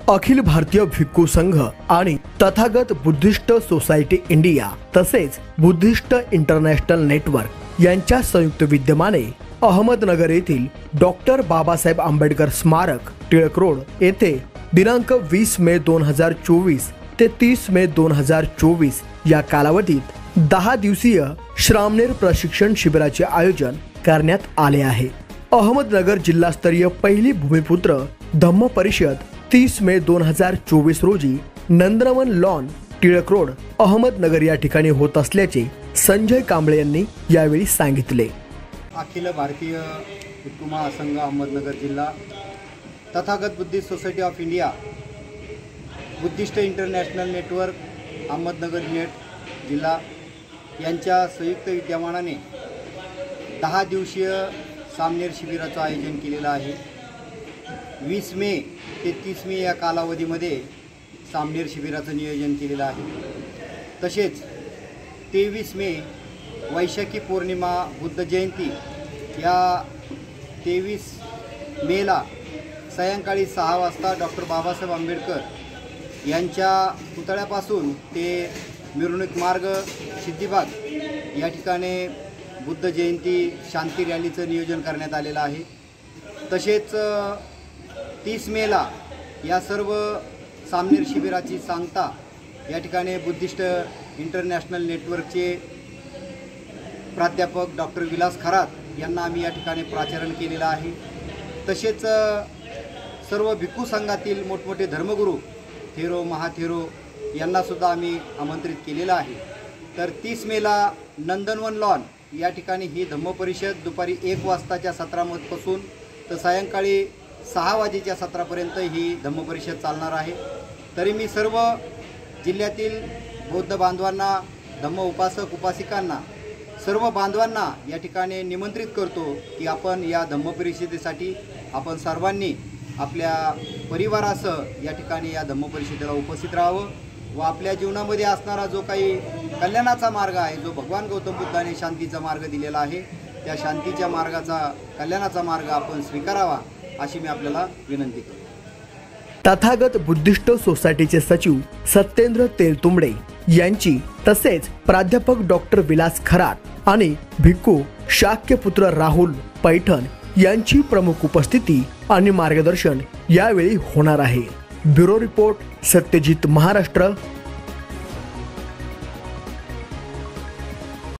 अखिल भारतीय भिक्खू संघ आणि तथागत बुद्धिस्ट सोसायटी इंडिया तसेच बुद्धिस्ट इंटरनॅशनल नेटवर्क यांच्या संयुक्त विद्यमाने अहमदनगर येथील डॉक्टर बाबासाहेब आंबेडकर स्मारक टिळक रोड येथे दिनांक 20 मे 2024 ते 30 मे 2024 या कालावधीत 10 दिवसीय श्रामणेर प्रशिक्षण शिबिराचे आयोजन करण्यात आले आहे। अहमदनगर जिल्हास्तरीय पहिली भूमिपुत्र धम्म परिषद 30 मे 2024 रोजी नंदनवन लॉन टिळक रोड अहमदनगर या ठिकाणी होत असल्याचे संजय कांबळे यांनी यावेळी सांगितले। अखिल भारतीय भिक्खू महासंघ अहमदनगर जिल्हा, Tathagat Buddhist society of India, Buddhist international network Ahmednagar net जिल्हा यांच्या संयुक्त विद्यमानाने 10 दिवसीय सामनेर शिबिराचं आयोजन केलेलं आहे। 20 मे ते 30 मे या कालावधीमध्ये सामनेर शिबिराचं नियोजन केलेलं आहे। तसेच 23 मे वैशाखी पौर्णिमा बुद्ध जयंती या 23 मेला सायंकाळी 6 वाजता डॉक्टर बाबासाहेब आंबेडकर यांच्या पुतळ्यापासून ते मिरवणूक मार्ग सिद्धिबाग या ठिकाणी बुद्ध जयंती शांती रॅलीचं नियोजन करण्यात आलेलं आहे। तसेच 30 मेला या सर्व सामनेर शिबिराची सांगता या ठिकाणी बुद्धिस्ट इंटरनॅशनल नेटवर्कचे प्राध्यापक डॉक्टर विलास खरात यांना आम्ही या ठिकाणी प्राचारण केलेलं आहे। तसेच सर्व भिक्खू संघातील मोठमोठे धर्मगुरू थेरो महाथेरो यांनासुद्धा आम्ही आमंत्रित केलेलं आहे। तर 30 मेला नंदनवन लॉन या ठिकाणी ही धम्म परिषद दुपारी 1 वाजताच्या सत्रापासून तर सायंकाळी 6 वाजेच्या सत्रापर्यंत ही धम्म परिषद चालणार आहे। तरी मी सर्व जिल्ह्यातील बौद्ध बांधवांना, धम्म उपासक उपासिकांना, सर्व बांधवांना या ठिकाणी निमंत्रित करतो की आपण या धम्म परिषदेसाठी आपण सर्वांनी आपल्या परिवारासह या ठिकाणी या धम्म परिषदेला उपस्थित राहावं व आपल्या जीवनामध्ये असणारा जो काही कल्याणाचा मार्ग आहे, जो भगवान गौतम बुद्धाने शांतीचा मार्ग दिलेला आहे, त्या शांतीच्या मार्गाचा, कल्याणाचा मार्ग आपण स्वीकारावा अशी मी आपल्याला विनंती करतो। तथागत बुद्धिस्ट सोसायटीचे सचिव सत्येंद्र तेलतुंबडे यांची तसेच प्राध्यापक डॉक्टर विलास खरात आणि भिक्खू शाक्यपुत्र राहुल पैठण यांची प्रमुख उपस्थिती आणि मार्गदर्शन यावेळी होणार आहे। Bureau report, Satyajit Maharashtra.